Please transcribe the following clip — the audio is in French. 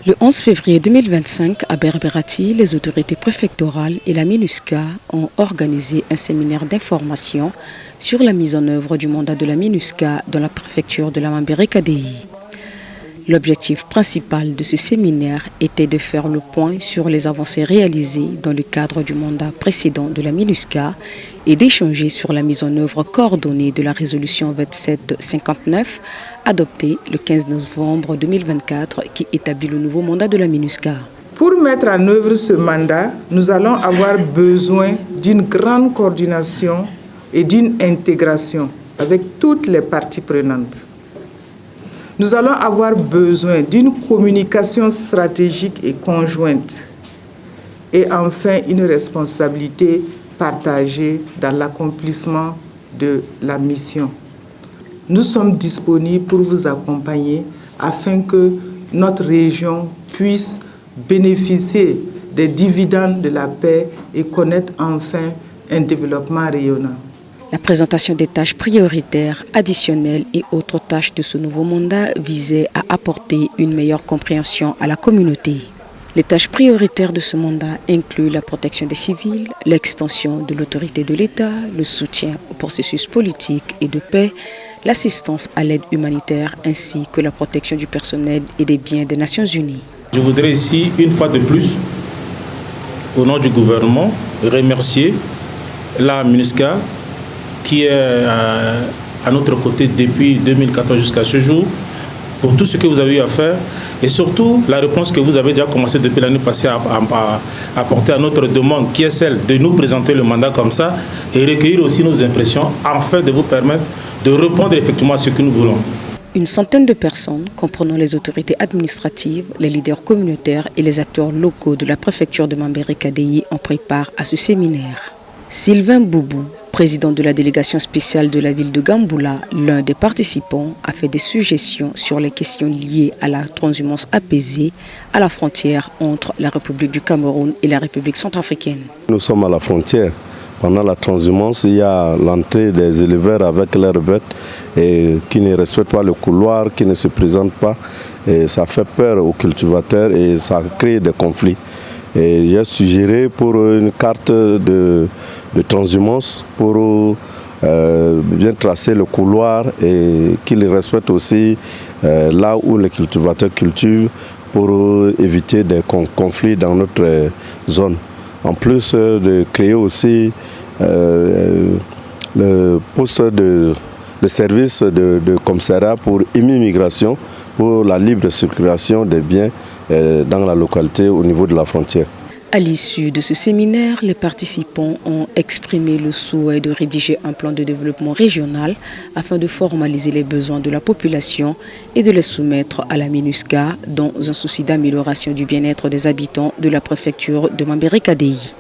Le 11 février 2025, à Berberati, les autorités préfectorales et la MINUSCA ont organisé un séminaire d'information sur la mise en œuvre du mandat de la MINUSCA dans la préfecture de la Mambéré-KDI. L'objectif principal de ce séminaire était de faire le point sur les avancées réalisées dans le cadre du mandat précédent de la MINUSCA et d'échanger sur la mise en œuvre coordonnée de la résolution 2759 adoptée le 15 novembre 2024 qui établit le nouveau mandat de la MINUSCA. Pour mettre en œuvre ce mandat, nous allons avoir besoin d'une grande coordination et d'une intégration avec toutes les parties prenantes. Nous allons avoir besoin d'une communication stratégique et conjointe et enfin une responsabilité partagée dans l'accomplissement de la mission. Nous sommes disponibles pour vous accompagner afin que notre région puisse bénéficier des dividendes de la paix et connaître enfin un développement rayonnant. La présentation des tâches prioritaires, additionnelles et autres tâches de ce nouveau mandat visait à apporter une meilleure compréhension à la communauté. Les tâches prioritaires de ce mandat incluent la protection des civils, l'extension de l'autorité de l'État, le soutien au processus politique et de paix, l'assistance à l'aide humanitaire ainsi que la protection du personnel et des biens des Nations Unies. Je voudrais ici, une fois de plus, au nom du gouvernement, remercier la MINUSCA qui est à notre côté depuis 2014 jusqu'à ce jour, pour tout ce que vous avez eu à faire et surtout la réponse que vous avez déjà commencé depuis l'année passée à apporter à notre demande, qui est celle de nous présenter le mandat comme ça et recueillir aussi nos impressions afin de vous permettre de répondre effectivement à ce que nous voulons. Une centaine de personnes, comprenant les autorités administratives, les leaders communautaires et les acteurs locaux de la préfecture de Mambéré-KDI ont pris part à ce séminaire. Sylvain Boubou, président de la délégation spéciale de la ville de Gamboula, l'un des participants, a fait des suggestions sur les questions liées à la transhumance apaisée à la frontière entre la République du Cameroun et la République centrafricaine. Nous sommes à la frontière. Pendant la transhumance, il y a l'entrée des éleveurs avec leurs bêtes et qui ne respectent pas le couloir, qui ne se présentent pas. Et ça fait peur aux cultivateurs et ça crée des conflits. Et j'ai suggéré pour une carte de transhumance pour bien tracer le couloir et qu'ils respectent aussi là où les cultivateurs cultivent pour éviter des conflits dans notre zone. En plus de créer aussi le poste de service de commissariat pour immigration pour la libre circulation des biens dans la localité au niveau de la frontière. À l'issue de ce séminaire, les participants ont exprimé le souhait de rédiger un plan de développement régional afin de formaliser les besoins de la population et de les soumettre à la MINUSCA dans un souci d'amélioration du bien-être des habitants de la préfecture de Mambéré-KDI.